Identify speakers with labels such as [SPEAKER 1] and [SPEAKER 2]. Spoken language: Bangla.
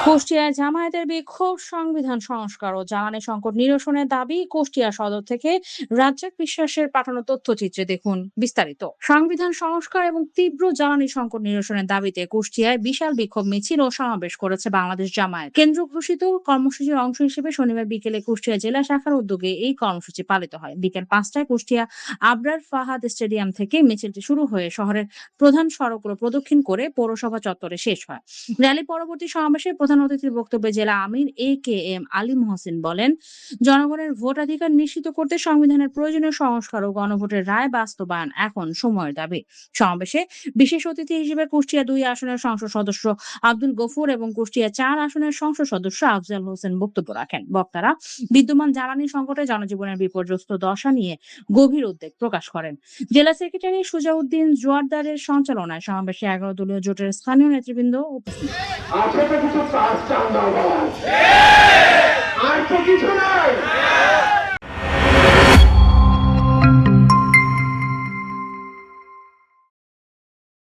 [SPEAKER 1] কুষ্টিয়ায় জামায়াতের বিক্ষোভ, সংবিধান সংস্কার ও জ্বালানি সংকট নিরসনের দাবি। কুষ্টিয়া সদর থেকে রাজ্জাক বিশ্বাসের পাঠানো তথ্যচিত্রে দেখুন বিস্তারিত। সংবিধান সংস্কার এবং তীব্র জ্বালানি সংকট নিরসনের দাবিতে কুষ্টিয়ায় বিশাল বিক্ষোভ মিছিল ও সমাবেশ করেছে বাংলাদেশ জামায়াত। কেন্দ্র ঘোষিত কর্মসূচির অংশ হিসেবে শনিবার বিকেলে কুষ্টিয়া জেলা শাখার উদ্যোগে এই কর্মসূচি পালিত হয়। বিকেল 5টায় কুষ্টিয়া আবরার ফাহাদ স্টেডিয়াম থেকে মিছিলটি শুরু হয়ে শহরের প্রধান সড়কগুলো প্রদক্ষিণ করে পৌরসভা চত্বরে শেষ হয়। র্যালি পরবর্তী সমাবেশে প্রধান অতিথির বক্তব্যে জেলা আমির এ.কে.এম. আলী মহসিন বলেন, জনগণের ভোটাধিকার নিশ্চিত করতে সংবিধানের প্রয়োজনীয় সংস্কার ও গণভোটের রায় বাস্তবায়ন এখন সময়ের দাবি। সমাবেশে বিশেষ অতিথি হিসেবে কুষ্টিয়া 2 আসনের সংসদ সদস্য আব্দুল গফুর এবং কুষ্টিয়া 4 আসনের সংসদ সদস্য আফজাল হোসেন বক্তব্য রাখেন। বক্তারা বিদ্যমান জ্বালানি সংকটে জনজীবনের বিপর্যস্ত দশা নিয়ে গভীর উদ্বেগ প্রকাশ করেন। জেলা সেক্রেটারি সুজাউদ্দিন জোয়ারদারের সঞ্চালনায় সমাবেশে 11 দলীয় জোটের স্থানীয় নেতৃবৃন্দ উপস্থিত।
[SPEAKER 2] আপনাকে কিছু কাজ চান্দা দেওয়া